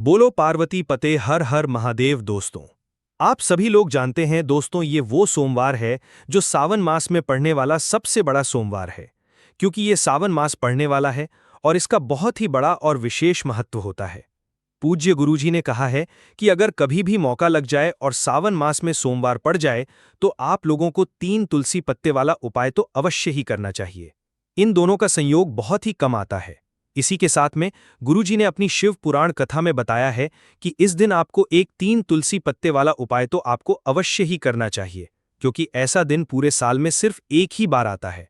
बोलो पार्वती पते हर हर महादेव। दोस्तों, आप सभी लोग जानते हैं दोस्तों, ये वो सोमवार है जो सावन मास में पड़ने वाला सबसे बड़ा सोमवार है। क्योंकि ये सावन मास पड़ने वाला है और इसका बहुत ही बड़ा और विशेष महत्व होता है। पूज्य गुरुजी ने कहा है कि अगर कभी भी मौका लग जाए और सावन मास में सोमवार पड़ जाए तो आप लोगों को 3 तुलसी पत्ते वाला उपाय तो अवश्य ही करना चाहिए। इन दोनों का संयोग बहुत ही कम आता है। इसी के साथ में गुरुजी ने अपनी शिव पुराण कथा में बताया है कि इस दिन आपको एक 3 तुलसी पत्ते वाला उपाय तो आपको अवश्य ही करना चाहिए, क्योंकि ऐसा दिन पूरे साल में सिर्फ एक ही बार आता है।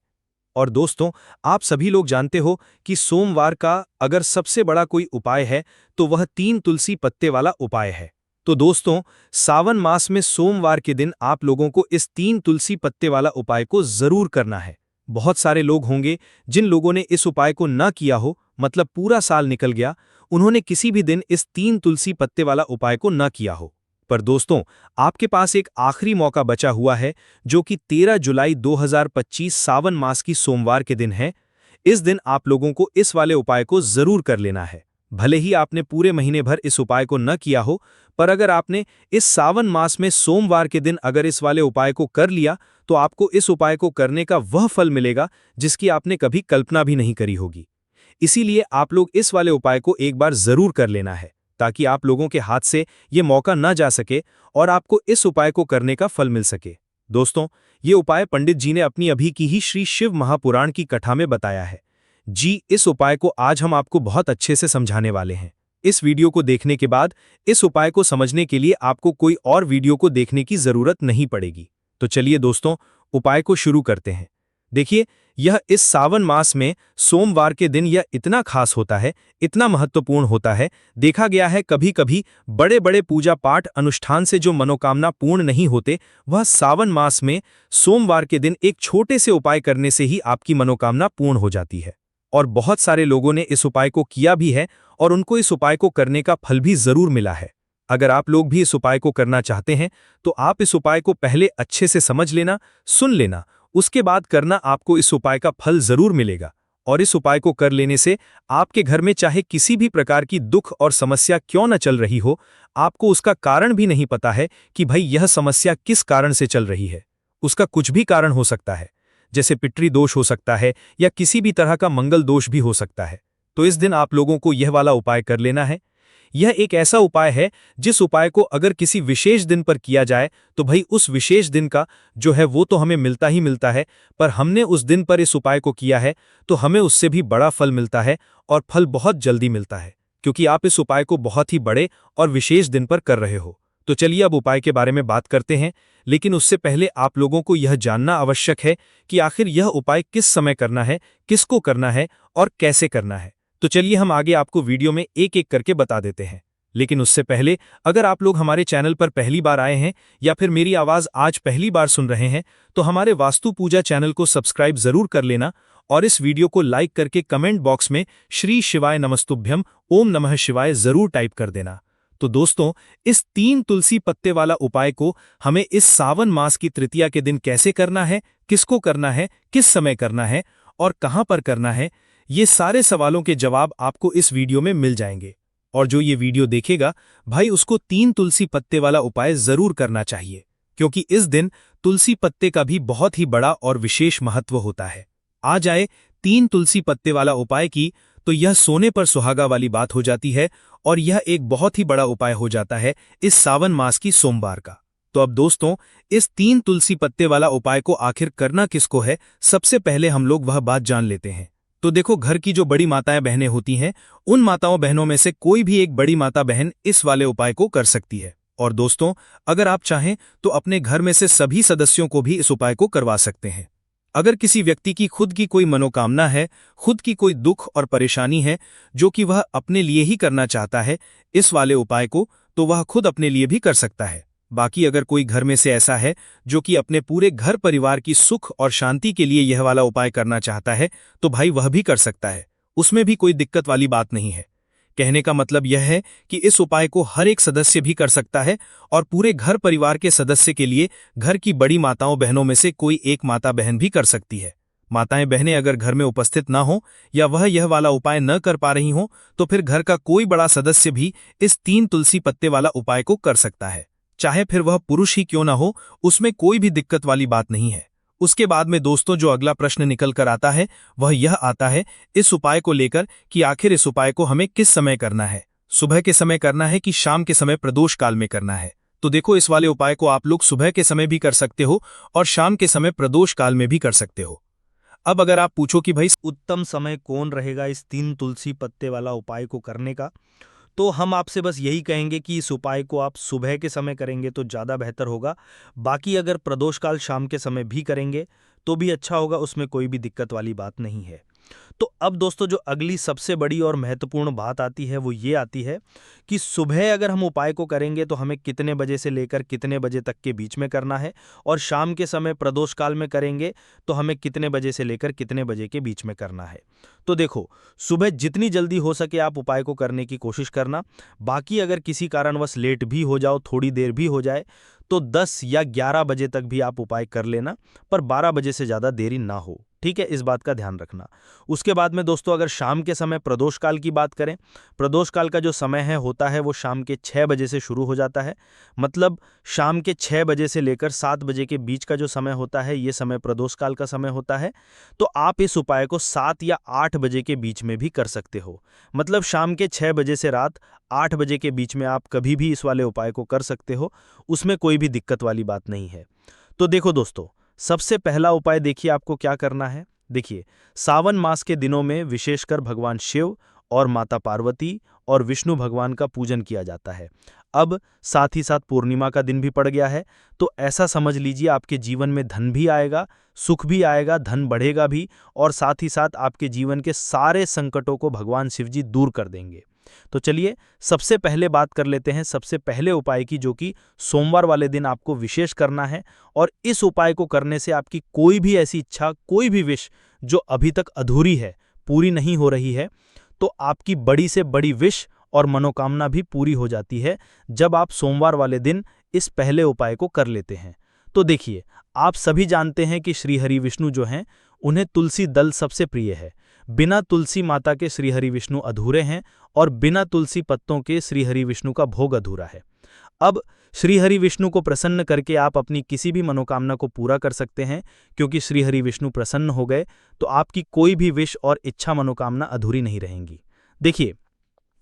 और दोस्तों, आप सभी लोग जानते हो कि सोमवार का अगर सबसे बड़ा कोई उपाय है तो वह 3 तुलसी पत्ते वाला उपाय है। तो दोस्तों, सावन मास में सोमवार के दिन आप लोगों को इस 3 तुलसी पत्ते वाला उपाय को जरूर करना है। बहुत सारे लोग होंगे जिन लोगों ने इस उपाय को न किया हो, मतलब पूरा साल निकल गया, उन्होंने किसी भी दिन इस 3 तुलसी पत्ते वाला उपाय को न किया हो। पर दोस्तों, आपके पास एक आखिरी मौका बचा हुआ है, जो कि 13 जुलाई 2025 सावन मास की सोमवार के दिन है। इस दिन आप लोगों को इस वाले उपाय को जरूर कर लेना है। भले ही आपने पूरे महीने भर इस उपाय को न किया हो, पर अगर आपने इस सावन मास में सोमवार के दिन अगर इस वाले उपाय को कर लिया तो आपको इस उपाय को करने का वह फल मिलेगा जिसकी आपने कभी कल्पना भी नहीं करी होगी। इसीलिए आप लोग इस वाले उपाय को एक बार जरूर कर लेना है, ताकि आप लोगों के हाथ से ये मौका न जा सके और आपको इस उपाय को करने का फल मिल सके। दोस्तों, ये उपाय पंडित जी ने अपनी अभी की ही श्री शिव महापुराण की कथा में बताया है। जी, इस उपाय को आज हम आपको बहुत अच्छे से समझाने वाले हैं। इस वीडियो को देखने के बाद इस उपाय को समझने के लिए आपको कोई और वीडियो को देखने की जरूरत नहीं पड़ेगी। तो चलिए दोस्तों, उपाय को शुरू करते हैं। देखिए, यह इस सावन मास में सोमवार के दिन यह इतना खास होता है, इतना महत्वपूर्ण होता है। देखा गया है कभी कभी बड़े बड़े पूजा पाठ अनुष्ठान से जो मनोकामना पूर्ण नहीं होते, वह सावन मास में सोमवार के दिन एक छोटे से उपाय करने से ही आपकी मनोकामना पूर्ण हो जाती है। और बहुत सारे लोगों ने इस उपाय को किया भी है और उनको इस उपाय को करने का फल भी जरूर मिला है। अगर आप लोग भी इस उपाय को करना चाहते हैं तो आप इस उपाय को पहले अच्छे से समझ लेना, सुन लेना, उसके बाद करना। आपको इस उपाय का फल जरूर मिलेगा। और इस उपाय को कर लेने से आपके घर में चाहे किसी भी प्रकार की दुख और समस्या क्यों न चल रही हो, आपको उसका कारण भी नहीं पता है कि भाई यह समस्या किस कारण से चल रही है। उसका कुछ भी कारण हो सकता है, जैसे पितृ दोष हो सकता है या किसी भी तरह का मंगल दोष भी हो सकता है। तो इस दिन आप लोगों को यह वाला उपाय कर लेना है। यह एक ऐसा उपाय है जिस उपाय को अगर किसी विशेष दिन पर किया जाए तो भाई उस विशेष दिन का जो है वो तो हमें मिलता ही मिलता है, पर हमने उस दिन पर इस उपाय को किया है तो हमें उससे भी बड़ा फल मिलता है, और फल बहुत जल्दी मिलता है, क्योंकि आप इस उपाय को बहुत ही बड़े और विशेष दिन पर कर रहे हो। तो चलिए अब उपाय के बारे में बात करते हैं, लेकिन उससे पहले आप लोगों को यह जानना आवश्यक है कि आखिर यह उपाय किस समय करना है, किसको करना है और कैसे करना है। तो चलिए हम आगे आपको वीडियो में एक एक करके बता देते हैं। लेकिन उससे पहले अगर आप लोग हमारे चैनल पर पहली बार आए हैं या फिर मेरी आवाज़ आज पहली बार सुन रहे हैं तो हमारे वास्तु पूजा चैनल को सब्सक्राइब जरूर कर लेना और इस वीडियो को लाइक करके कमेंट बॉक्स में श्री शिवाय नमस्तुभ्यम ओम नमः शिवाय जरूर टाइप कर देना। तो दोस्तों, इस 3 तुलसी पत्ते वाला उपाय को हमें इस सावन मास की तृतीया के दिन कैसे करना है, किसको करना है, किस समय करना है और कहां पर करना है, ये सारे सवालों के जवाब आपको इस वीडियो में मिल जाएंगे। और जो ये वीडियो देखेगा भाई उसको 3 तुलसी पत्ते वाला उपाय जरूर करना चाहिए, क्योंकि इस दिन तुलसी पत्ते का भी बहुत ही बड़ा और विशेष महत्व होता है। आ जाए 3 तुलसी पत्ते वाला उपाय की तो यह सोने पर सुहागा वाली बात हो जाती है और यह एक बहुत ही बड़ा उपाय हो जाता है इस सावन मास की सोमवार का। तो अब दोस्तों, इस 3 तुलसी पत्ते वाला उपाय को आखिर करना किसको है, सबसे पहले हम लोग वह बात जान लेते हैं। तो देखो, घर की जो बड़ी माताएं बहनें होती हैं, उन माताओं बहनों में से कोई भी एक बड़ी माता बहन इस वाले उपाय को कर सकती है। और दोस्तों, अगर आप चाहें तो अपने घर में से सभी सदस्यों को भी इस उपाय को करवा सकते हैं। अगर किसी व्यक्ति की खुद की कोई मनोकामना है, खुद की कोई दुख और परेशानी है जो कि वह अपने लिए ही करना चाहता है इस वाले उपाय को, तो वह खुद अपने लिए भी कर सकता है। बाकी अगर कोई घर में से ऐसा है जो कि अपने पूरे घर परिवार की सुख और शांति के लिए यह वाला उपाय करना चाहता है, तो भाई वह भी कर सकता है। उसमें भी कोई दिक्कत वाली बात नहीं है। कहने का मतलब यह है कि इस उपाय को हर एक सदस्य भी कर सकता है और पूरे घर परिवार के सदस्य के लिए घर की बड़ी माताओं बहनों में से कोई एक माता बहन भी कर सकती है। माताएं बहनें अगर घर में उपस्थित ना हो या वह यह वाला उपाय न कर पा रही हो तो फिर घर का कोई बड़ा सदस्य भी इस 3 तुलसी पत्ते वाला उपाय को कर सकता है, चाहे फिर वह पुरुष ही क्यों ना हो, उसमें कोई भी दिक्कत वाली बात नहीं है। उसके बाद में दोस्तों जो अगला प्रश्न निकल कर आता है वह यह आता है इस उपाय को लेकर कि आखिर इस उपाय को हमें किस समय करना है, सुबह के समय करना है कि शाम के समय प्रदोष काल में करना है। तो देखो, इस वाले उपाय को आप लोग सुबह के समय भी कर सकते हो और शाम के समय प्रदोष काल में भी कर सकते हो। अब अगर आप पूछो कि भाई उत्तम समय कौन रहेगा इस 3 तुलसी पत्ते वाला उपाय को करने का, तो हम आपसे बस यही कहेंगे कि इस उपाय को आप सुबह के समय करेंगे तो ज़्यादा बेहतर होगा। बाकी अगर प्रदोष काल शाम के समय भी करेंगे तो भी अच्छा होगा, उसमें कोई भी दिक्कत वाली बात नहीं है। तो अब दोस्तों जो अगली सबसे बड़ी और महत्वपूर्ण बात आती है वो ये आती है कि सुबह अगर हम उपाय को करेंगे तो हमें कितने बजे से लेकर कितने बजे तक के बीच में करना है, और शाम के समय प्रदोष काल में करेंगे तो हमें कितने बजे से लेकर कितने बजे के बीच में करना है। तो देखो, सुबह जितनी जल्दी हो सके आप उपाय को करने की कोशिश करना। बाकी अगर किसी कारणवश लेट भी हो जाओ, थोड़ी देर भी हो जाए, तो 10 या 11 बजे तक भी आप उपाय कर लेना, पर 12 बजे से ज़्यादा देरी ना हो। ठीक है, इस बात का ध्यान रखना। उसके बाद में दोस्तों अगर शाम के समय प्रदोष काल की बात करें, प्रदोष काल का जो समय है होता है वो शाम के 6 बजे से शुरू हो जाता है। मतलब शाम के 6 बजे से लेकर 7 बजे के बीच का जो समय होता है ये समय प्रदोष काल का समय होता है। तो आप इस उपाय को 7 या 8 बजे के बीच में भी कर सकते हो। मतलब शाम के 6 बजे से रात 8 बजे के बीच में आप कभी भी इस वाले उपाय को कर सकते हो, उसमें कोई भी दिक्कत वाली बात नहीं है। तो देखो दोस्तों, सबसे पहला उपाय देखिए आपको क्या करना है। देखिए, सावन मास के दिनों में विशेषकर भगवान शिव और माता पार्वती और विष्णु भगवान का पूजन किया जाता है। अब साथ ही साथ पूर्णिमा का दिन भी पड़ गया है, तो ऐसा समझ लीजिए आपके जीवन में धन भी आएगा, सुख भी आएगा, धन बढ़ेगा भी, और साथ ही साथ आपके जीवन के सारे संकटों को भगवान शिव जी दूर कर देंगे। तो चलिए सबसे पहले बात कर लेते हैं सबसे पहले उपाय की, जो कि सोमवार वाले दिन आपको विशेष करना है। और इस उपाय को करने से आपकी कोई भी ऐसी इच्छा, कोई भी विश जो अभी तक अधूरी है, पूरी नहीं हो रही है, तो आपकी बड़ी से बड़ी विश और मनोकामना भी पूरी हो जाती है जब आप सोमवार वाले दिन इस पहले उपाय को कर लेते हैं। तो देखिए, आप सभी जानते हैं कि श्री हरि विष्णु जो हैं उन्हें तुलसी दल सबसे प्रिय है। बिना तुलसी माता के श्री हरि विष्णु अधूरे हैं और बिना तुलसी पत्तों के श्री हरि विष्णु का भोग अधूरा है। अब श्री हरि विष्णु को प्रसन्न करके आप अपनी किसी भी मनोकामना को पूरा कर सकते हैं, क्योंकि श्री हरि विष्णु प्रसन्न हो गए तो आपकी कोई भी विश और इच्छा मनोकामना अधूरी नहीं रहेंगी। देखिए,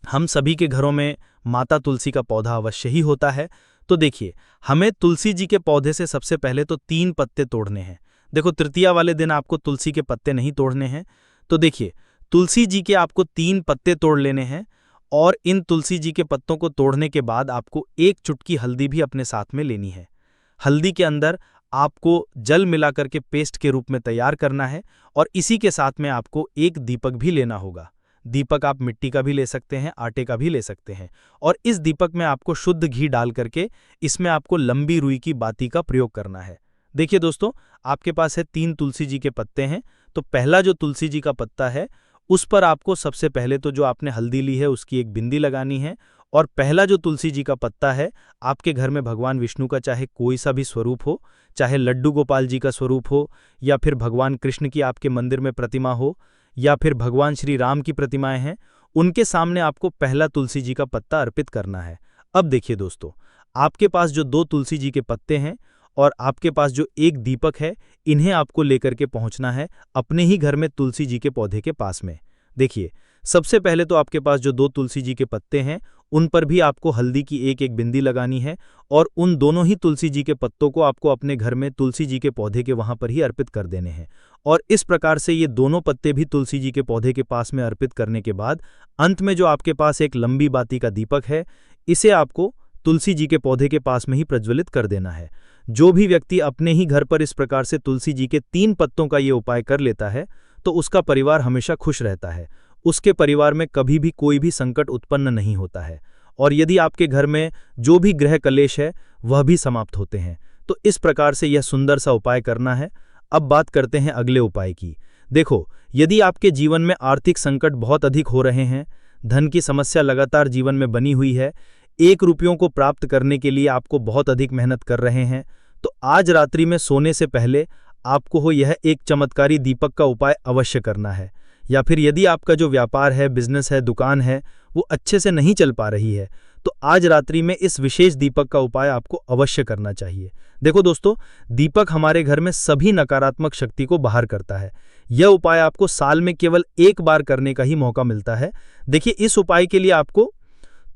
हम सभी के घरों में माता तुलसी का पौधा अवश्य ही होता है। तो देखिए, हमें तुलसी जी के पौधे से सबसे पहले तो 3 पत्ते तोड़ने हैं। देखो, तृतीया वाले दिन आपको तुलसी के पत्ते नहीं तोड़ने हैं। तो देखिए, तुलसी जी के आपको 3 पत्ते तोड़ लेने हैं, और इन तुलसी जी के पत्तों को तोड़ने के बाद आपको 1 चुटकी हल्दी भी अपने साथ में लेनी है। हल्दी के अंदर आपको जल मिलाकर के पेस्ट के रूप में तैयार करना है, और इसी के साथ में आपको 1 दीपक भी लेना होगा। दीपक आप मिट्टी का भी ले सकते हैं, आटे का भी ले सकते हैं, और इस दीपक में आपको शुद्ध घी डाल करके इसमें आपको लंबी रुई की बाती का प्रयोग करना है। देखिए दोस्तों, आपके पास है 3 तुलसी जी के पत्ते हैं, तो पहला जो तुलसी जी का पत्ता है उस पर आपको सबसे पहले तो जो आपने हल्दी ली है उसकी एक बिंदी लगानी है। और पहला जो तुलसी जी का पत्ता है, आपके घर में भगवान विष्णु का चाहे कोई सा भी स्वरूप हो, चाहे लड्डू गोपाल जी का स्वरूप हो, या फिर भगवान कृष्ण की आपके मंदिर में प्रतिमा हो, या फिर भगवान श्री राम की प्रतिमाएं हैं, उनके सामने आपको पहला तुलसी जी का पत्ता अर्पित करना है। अब देखिए दोस्तों, आपके पास जो 2 तुलसी जी के पत्ते हैं और आपके पास जो 1 दीपक है, इन्हें आपको लेकर के पहुंचना है अपने ही घर में तुलसी जी के पौधे के पास में। देखिए, सबसे पहले तो आपके पास जो 2 तुलसी जी के पत्ते हैं उन पर भी आपको हल्दी की 1-1 बिंदी लगानी है, और उन दोनों ही तुलसी जी के पत्तों को आपको अपने घर में तुलसी जी के पौधे के वहां पर ही अर्पित कर देने हैं। और इस प्रकार से ये दोनों पत्ते भी तुलसी जी के पौधे के पास में अर्पित करने के बाद अंत में जो आपके पास एक लंबी बाती का दीपक है, इसे आपको तुलसी जी के पौधे के पास में ही प्रज्वलित कर देना है। जो भी व्यक्ति अपने ही घर पर इस प्रकार से तुलसी जी के 3 पत्तों का ये उपाय कर लेता है तो उसका परिवार हमेशा खुश रहता है, उसके परिवार में कभी भी कोई भी संकट उत्पन्न नहीं होता है, और यदि आपके घर में जो भी ग्रह कलेश है वह भी समाप्त होते हैं। तो इस प्रकार से यह सुंदर सा उपाय करना है। अब बात करते हैं अगले उपाय की। देखो, यदि आपके जीवन में आर्थिक संकट बहुत अधिक हो रहे हैं, धन की समस्या लगातार जीवन में बनी हुई है, 1 रुपयों को प्राप्त करने के लिए आपको बहुत अधिक मेहनत कर रहे हैं, तो आज रात्रि में सोने से पहले आपको हो यह एक चमत्कारी दीपक का उपाय अवश्य करना है। या फिर यदि आपका जो व्यापार है, बिजनेस है, दुकान है, वो अच्छे से नहीं चल पा रही है, तो आज रात्रि में इस विशेष दीपक का उपाय आपको अवश्य करना चाहिए। देखो दोस्तों, दीपक हमारे घर में सभी नकारात्मक शक्ति को बाहर करता है। यह उपाय आपको साल में केवल एक बार करने का ही मौका मिलता है। देखिए, इस उपाय के लिए आपको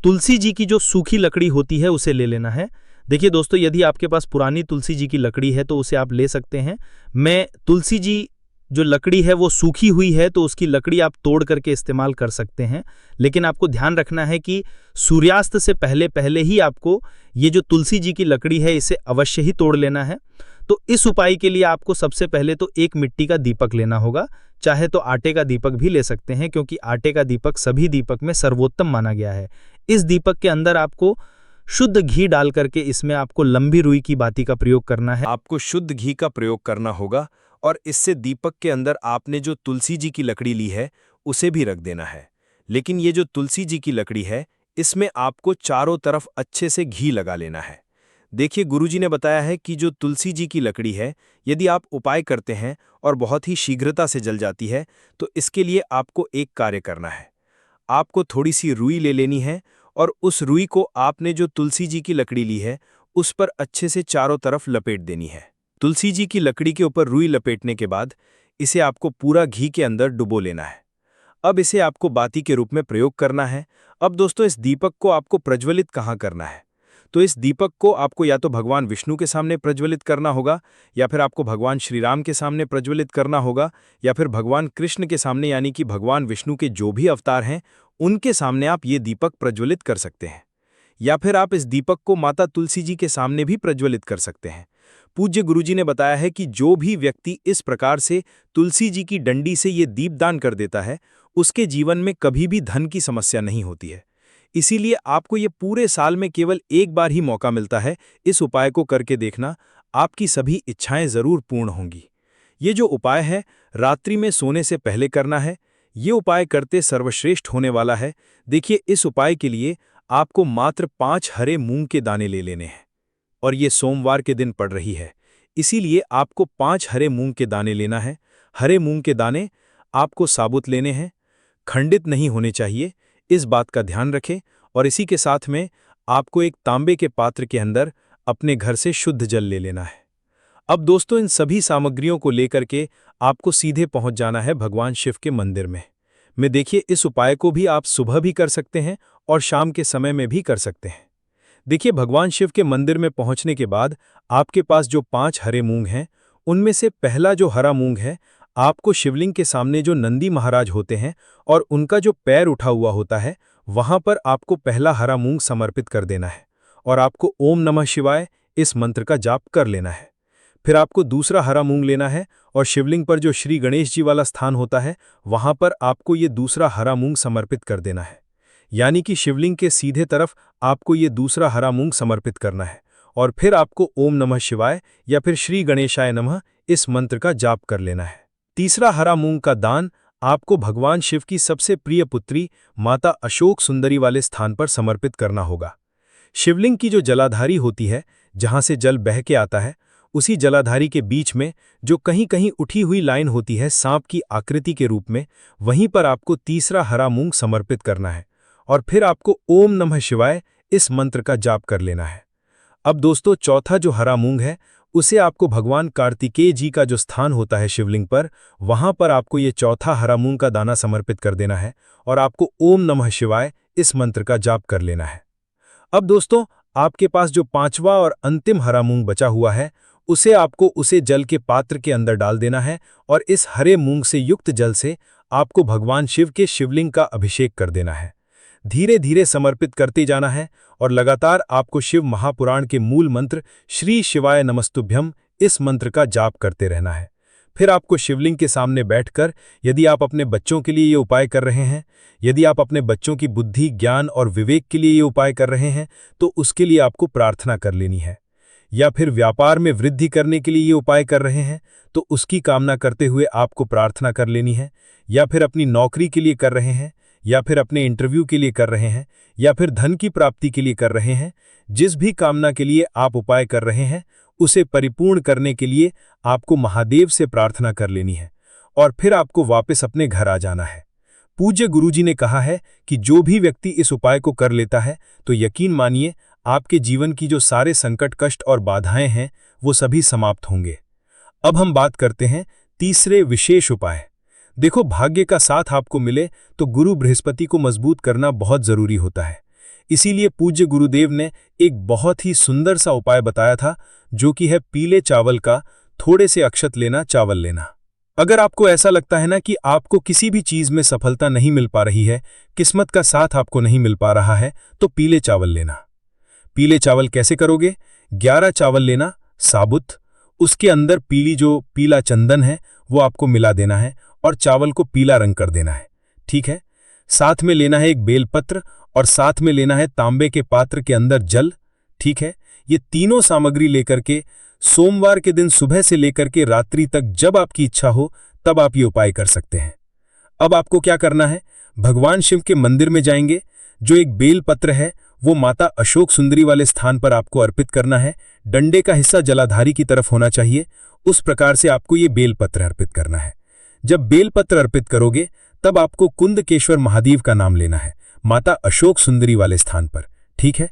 तुलसी जी की जो सूखी लकड़ी होती है उसे ले लेना है। देखिए दोस्तों, यदि आपके पास पुरानी तुलसी जी की लकड़ी है तो उसे आप ले सकते हैं। मैं तुलसी जी जो लकड़ी है वो सूखी हुई है तो उसकी लकड़ी आप तोड़ करके इस्तेमाल कर सकते हैं, लेकिन आपको ध्यान रखना है कि सूर्यास्त से पहले पहले ही आपको ये जो तुलसी जी की लकड़ी है इसे अवश्य ही तोड़ लेना है। तो इस उपाय के लिए आपको सबसे पहले तो एक मिट्टी का दीपक लेना होगा, चाहे तो आटे का दीपक भी ले सकते हैं, क्योंकि आटे का दीपक सभी दीपक में सर्वोत्तम माना गया है। इस दीपक के अंदर आपको शुद्ध घी डाल करके इसमें आपको लंबी रुई की बाती का प्रयोग करना है। आपको शुद्ध घी का प्रयोग करना होगा और इससे दीपक के अंदर आपने जो तुलसी जी की लकड़ी ली है उसे भी रख देना है। लेकिन ये जो तुलसी जी की लकड़ी है इसमें आपको चारों तरफ अच्छे से घी लगा लेना है। देखिए, गुरुजी ने बताया है कि जो तुलसी जी की लकड़ी है, यदि आप उपाय करते हैं और बहुत ही शीघ्रता से जल जाती है, तो इसके लिए आपको एक कार्य करना है। आपको थोड़ी सी रुई ले लेनी है और उस रुई को आपने जो तुलसी जी की लकड़ी ली है उस पर अच्छे से चारों तरफ लपेट देनी है। तुलसी जी की लकड़ी के ऊपर रुई लपेटने के बाद इसे आपको पूरा घी के अंदर डुबो लेना है। अब इसे आपको बाती के रूप में प्रयोग करना है। अब दोस्तों, इस दीपक को आपको प्रज्वलित कहाँ करना है? तो इस दीपक को आपको या तो भगवान विष्णु के सामने प्रज्वलित करना होगा, या फिर आपको भगवान श्री राम के सामने प्रज्वलित करना होगा, या फिर भगवान कृष्ण के सामने, यानी कि भगवान विष्णु के जो भी अवतार हैं उनके सामने आप ये दीपक प्रज्वलित कर सकते हैं। या फिर आप इस दीपक को माता तुलसी जी के सामने भी प्रज्वलित कर सकते हैं। पूज्य गुरुजी ने बताया है कि जो भी व्यक्ति इस प्रकार से तुलसी जी की डंडी से ये दीपदान कर देता है उसके जीवन में कभी भी धन की समस्या नहीं होती है। इसीलिए आपको ये पूरे साल में केवल एक बार ही मौका मिलता है इस उपाय को करके देखना, आपकी सभी इच्छाएं जरूर पूर्ण होंगी। ये जो उपाय है रात्रि में सोने से पहले करना है। ये उपाय करते सर्वश्रेष्ठ होने वाला है। देखिए, इस उपाय के लिए आपको मात्र 5 हरे मूंग के दाने ले लेने हैं और ये सोमवार के दिन पड़ रही है, इसीलिए आपको 5 हरे मूंग के दाने लेना है। हरे मूंग के दाने आपको साबुत लेने हैं, खंडित नहीं होने चाहिए, इस बात का ध्यान रखें। और इसी के साथ में आपको एक तांबे के पात्र के अंदर अपने घर से शुद्ध जल ले लेना है। अब दोस्तों, इन सभी सामग्रियों को लेकर के आपको सीधे पहुंच जाना है भगवान शिव के मंदिर में देखिए, इस उपाय को भी आप सुबह भी कर सकते हैं और शाम के समय में भी कर सकते हैं। देखिए, भगवान शिव के मंदिर में पहुंचने के बाद आपके पास जो 5 हरे मूंग हैं उनमें से पहला जो हरा मूंग है, आपको शिवलिंग के सामने जो नंदी महाराज होते हैं और उनका जो पैर उठा हुआ होता है वहां पर आपको पहला हरा मूंग समर्पित कर देना है और आपको ओम नमः शिवाय इस मंत्र का जाप कर लेना है। फिर आपको दूसरा हरा मूंग लेना है और शिवलिंग पर जो श्री गणेश जी वाला स्थान होता है वहां पर आपको ये दूसरा हरा मूंग समर्पित कर देना है, यानी कि शिवलिंग के सीधे तरफ आपको ये दूसरा हरा मूंग समर्पित करना है। और फिर आपको ओम नमः शिवाय या फिर श्री गणेशाय नमः इस मंत्र का जाप कर लेना है। तीसरा हरा मूंग का दान आपको भगवान शिव की सबसे प्रिय पुत्री माता अशोक सुंदरी वाले स्थान पर समर्पित करना होगा। शिवलिंग की जो जलाधारी होती है, जहां से जल बह के आता है, उसी जलाधारी के बीच में जो कहीं कहीं उठी हुई लाइन होती है सांप की आकृति के रूप में, वहीं पर आपको तीसरा हरा मूंग समर्पित करना है और फिर आपको ओम नमः शिवाय इस मंत्र का जाप कर लेना है। अब दोस्तों, चौथा जो हरा मूंग है उसे आपको भगवान कार्तिकेय जी का जो स्थान होता है शिवलिंग पर, वहां पर आपको ये चौथा हरा मूंग का दाना समर्पित कर देना है और आपको ओम नमः शिवाय इस मंत्र का जाप कर लेना है। अब दोस्तों, आपके पास जो 5वां और अंतिम हरा मूंग बचा हुआ है उसे आपको उसे जल के पात्र के अंदर डाल देना है और इस हरे मूंग से युक्त जल से आपको भगवान शिव के शिवलिंग का अभिषेक कर देना है। धीरे धीरे समर्पित करते जाना है और लगातार आपको शिव महापुराण के मूल मंत्र श्री शिवाय नमस्तुभ्यम इस मंत्र का जाप करते रहना है। फिर आपको शिवलिंग के सामने बैठकर, यदि आप अपने बच्चों के लिए ये उपाय कर रहे हैं, यदि आप अपने बच्चों की बुद्धि, ज्ञान और विवेक के लिए ये उपाय कर रहे हैं, तो उसके लिए आपको प्रार्थना कर लेनी है। या फिर व्यापार में वृद्धि करने के लिए ये उपाय कर रहे हैं तो उसकी कामना करते हुए आपको प्रार्थना कर लेनी है। या फिर अपनी नौकरी के लिए कर रहे हैं, या फिर अपने इंटरव्यू के लिए कर रहे हैं, या फिर धन की प्राप्ति के लिए कर रहे हैं, जिस भी कामना के लिए आप उपाय कर रहे हैं उसे परिपूर्ण करने के लिए आपको महादेव से प्रार्थना कर लेनी है और फिर आपको वापस अपने घर आ जाना है। पूज्य गुरुजी ने कहा है कि जो भी व्यक्ति इस उपाय को कर लेता है तो यकीन मानिए आपके जीवन की जो सारे संकट, कष्ट और बाधाएं हैं वो सभी समाप्त होंगे। अब हम बात करते हैं तीसरे विशेष उपाय। देखो, भाग्य का साथ आपको मिले तो गुरु बृहस्पति को मजबूत करना बहुत जरूरी होता है। इसीलिए पूज्य गुरुदेव ने एक बहुत ही सुंदर सा उपाय बताया था, जो कि है पीले चावल का थोड़े से अक्षत लेना, चावल लेना। अगर आपको ऐसा लगता है ना कि आपको किसी भी चीज में सफलता नहीं मिल पा रही है, किस्मत का साथ आपको नहीं मिल पा रहा है, तो पीले चावल लेना। पीले चावल कैसे करोगे? 11 चावल लेना साबुत, उसके अंदर पीला चंदन है वो आपको मिला देना है और चावल को पीला रंग कर देना है। ठीक है। साथ में लेना है एक बेलपत्र और साथ में लेना है तांबे के पात्र के अंदर जल। ठीक है। ये तीनों सामग्री लेकर के सोमवार के दिन सुबह से लेकर के रात्रि तक जब आपकी इच्छा हो तब आप ये उपाय कर सकते हैं। अब आपको क्या करना है? भगवान शिव के मंदिर में जाएंगे, जो एक बेल पत्र है वो माता अशोक सुंदरी वाले स्थान पर आपको अर्पित करना है। डंडे का हिस्सा जलाधारी की तरफ होना चाहिए, उस प्रकार से आपको ये बेल पत्र अर्पित करना है। जब बेल पत्र अर्पित करोगे तब आपको कुंदकेश्वर महादेव का नाम लेना है, माता अशोक सुंदरी वाले स्थान पर। ठीक है।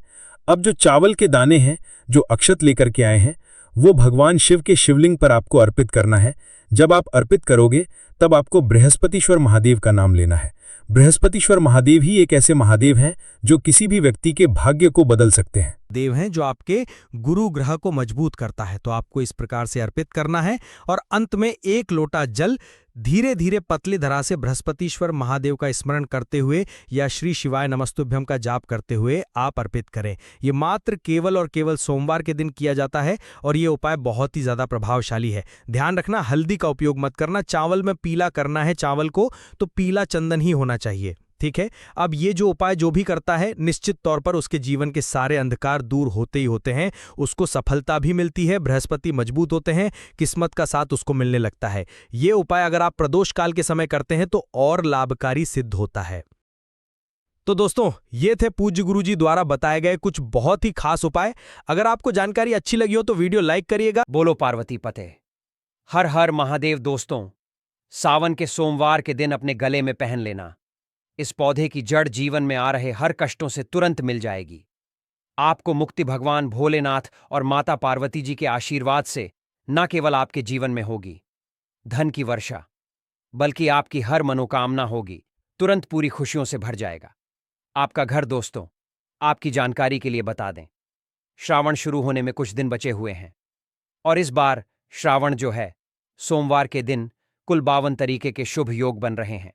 अब जो चावल के दाने हैं, जो अक्षत लेकर के आए हैं, वो भगवान शिव के शिवलिंग पर आपको अर्पित करना है। जब आप अर्पित करोगे तब आपको बृहस्पतिश्वर महादेव का नाम लेना है। बृहस्पतिश्वर महादेव ही एक ऐसे महादेव हैं जो किसी भी व्यक्ति के भाग्य को बदल सकते हैं। देव हैं जो आपके गुरु ग्रह को मजबूत करता है, तो आपको इस प्रकार से अर्पित करना है और अंत में 1 लोटा जल धीरे धीरे पतली धरा से बृहस्पतिश्वर महादेव का स्मरण करते हुए या श्री शिवाय नमस्तुभ्यम का जाप करते हुए आप अर्पित करें। ये मात्र केवल और केवल सोमवार के दिन किया जाता है और ये उपाय बहुत ही ज्यादा प्रभावशाली है। ध्यान रखना, हल्दी का उपयोग मत करना। चावल में पीला करना है चावल को, तो पीला चंदन ही होना चाहिए। ठीक है। अब ये जो उपाय जो भी करता है, निश्चित तौर पर उसके जीवन के सारे अंधकार दूर होते ही होते हैं, उसको सफलता भी मिलती है, बृहस्पति मजबूत होते हैं, किस्मत का साथ उसको मिलने लगता है। ये उपाय अगर आप प्रदोष काल के समय करते हैं तो और लाभकारी सिद्ध होता है। तो दोस्तों, ये थे पूज्य गुरुजी द्वारा बताए गए कुछ बहुत ही खास उपाय। अगर आपको जानकारी अच्छी लगी हो तो वीडियो लाइक करिएगा। बोलो पार्वती पते। हर हर महादेव। दोस्तों, सावन के सोमवार के दिन अपने गले में पहन लेना। इस पौधे की जड़ जीवन में आ रहे हर कष्टों से तुरंत मिल जाएगी। आपको मुक्ति भगवान भोलेनाथ और माता पार्वती जी के आशीर्वाद से न केवल आपके जीवन में होगी धन की वर्षा, बल्कि आपकी हर मनोकामना होगी तुरंत पूरी खुशियों से भर जाएगा आपका घर। दोस्तों, आपकी जानकारी के लिए बता दें, श्रावण शुरू होने में कुछ दिन बचे हुए हैं और इस बार श्रावण जो है, सोमवार के दिन कुल 52 तरीके के शुभ योग बन रहे हैं।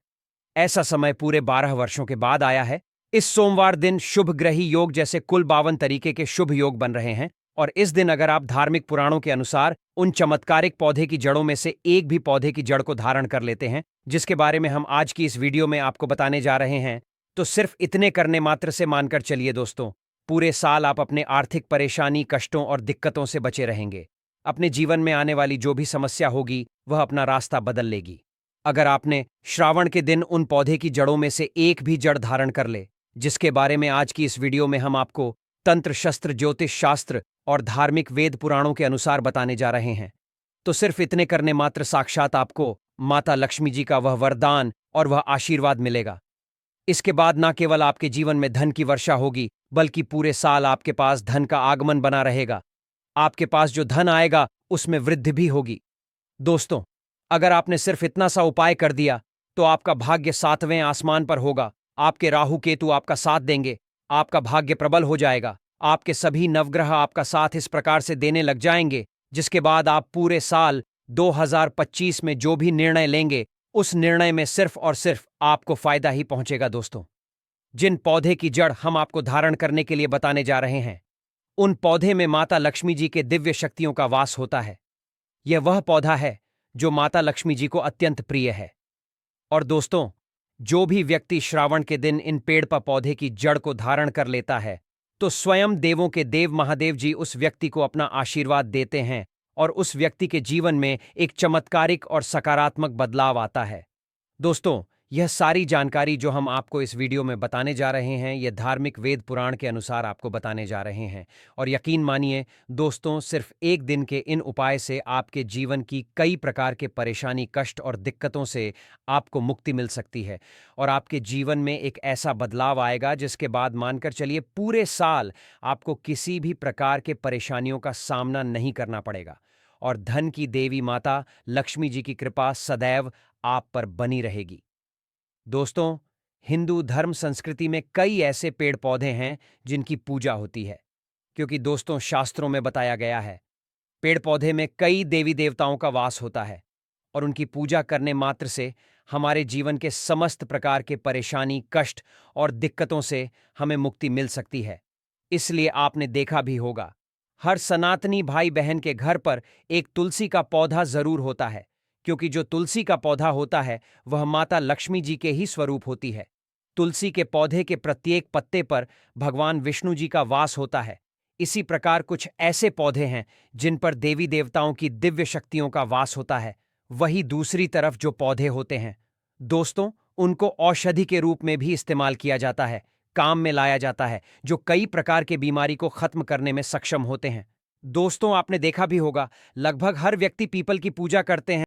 ऐसा समय पूरे 12 वर्षों के बाद आया है। इस सोमवार दिन शुभ ग्रही योग जैसे कुल 52 तरीके के शुभ योग बन रहे हैं और इस दिन अगर आप धार्मिक पुराणों के अनुसार उन चमत्कारिक पौधे की जड़ों में से एक भी पौधे की जड़ को धारण कर लेते हैं, जिसके बारे में हम आज की इस वीडियो में आपको बताने जा रहे हैं, तो सिर्फ इतने करने मात्र से मानकर चलिए दोस्तों, पूरे साल आप अपने आर्थिक परेशानी, कष्टों और दिक्कतों से बचे रहेंगे। अपने जीवन में आने वाली जो भी समस्या होगी वह अपना रास्ता बदल लेगी। अगर आपने श्रावण के दिन उन पौधे की जड़ों में से एक भी जड़ धारण कर ले, जिसके बारे में आज की इस वीडियो में हम आपको तंत्र शस्त्र, ज्योतिष शास्त्र और धार्मिक वेद पुराणों के अनुसार बताने जा रहे हैं, तो सिर्फ इतने करने मात्र साक्षात आपको माता लक्ष्मी जी का वह वरदान और वह आशीर्वाद मिलेगा। इसके बाद न केवल आपके जीवन में धन की वर्षा होगी, बल्कि पूरे साल आपके पास धन का आगमन बना रहेगा। आपके पास जो धन आएगा उसमें वृद्धि भी होगी। दोस्तों, अगर आपने सिर्फ इतना सा उपाय कर दिया तो आपका भाग्य 7वें आसमान पर होगा। आपके राहु केतु आपका साथ देंगे, आपका भाग्य प्रबल हो जाएगा, आपके सभी नवग्रह आपका साथ इस प्रकार से देने लग जाएंगे, जिसके बाद आप पूरे साल 2025 में जो भी निर्णय लेंगे उस निर्णय में सिर्फ और सिर्फ आपको फायदा ही पहुंचेगा। दोस्तों, जिन पौधे की जड़ हम आपको धारण करने के लिए बताने जा रहे हैं, उन पौधे में माता लक्ष्मी जी के दिव्य शक्तियों का वास होता है। यह वह पौधा है जो माता लक्ष्मी जी को अत्यंत प्रिय है। और दोस्तों, जो भी व्यक्ति श्रावण के दिन इन पेड़ पर पौधे की जड़ को धारण कर लेता है, तो स्वयं देवों के देव महादेव जी उस व्यक्ति को अपना आशीर्वाद देते हैं और उस व्यक्ति के जीवन में एक चमत्कारिक और सकारात्मक बदलाव आता है। दोस्तों, यह सारी जानकारी जो हम आपको इस वीडियो में बताने जा रहे हैं, यह धार्मिक वेद पुराण के अनुसार आपको बताने जा रहे हैं। और यकीन मानिए दोस्तों, सिर्फ एक दिन के इन उपाय से आपके जीवन की कई प्रकार के परेशानी, कष्ट और दिक्कतों से आपको मुक्ति मिल सकती है। और आपके जीवन में एक ऐसा बदलाव आएगा जिसके बाद मानकर चलिए पूरे साल आपको किसी भी प्रकार के परेशानियों का सामना नहीं करना पड़ेगा। और धन की देवी माता लक्ष्मी जी की कृपा सदैव आप पर बनी रहेगी। दोस्तों, हिंदू धर्म संस्कृति में कई ऐसे पेड़ पौधे हैं जिनकी पूजा होती है, क्योंकि दोस्तों शास्त्रों में बताया गया है पेड़ पौधे में कई देवी देवताओं का वास होता है और उनकी पूजा करने मात्र से हमारे जीवन के समस्त प्रकार के परेशानी, कष्ट और दिक्कतों से हमें मुक्ति मिल सकती है। इसलिए आपने देखा भी होगा, हर सनातनी भाई बहन के घर पर एक तुलसी का पौधा जरूर होता है, क्योंकि जो तुलसी का पौधा होता है वह माता लक्ष्मी जी के ही स्वरूप होती है। तुलसी के पौधे के प्रत्येक पत्ते पर भगवान विष्णु जी का वास होता है। इसी प्रकार कुछ ऐसे पौधे हैं जिन पर देवी देवताओं की दिव्य शक्तियों का वास होता है। वही दूसरी तरफ जो पौधे होते हैं दोस्तों, उनको औषधि के रूप में भी इस्तेमाल किया जाता है, काम में लाया जाता है, जो कई प्रकार के बीमारी को खत्म करने में सक्षम होते हैं। दोस्तों, आपने देखा भी होगा लगभग हर व्यक्ति पीपल की पूजा करते हैं।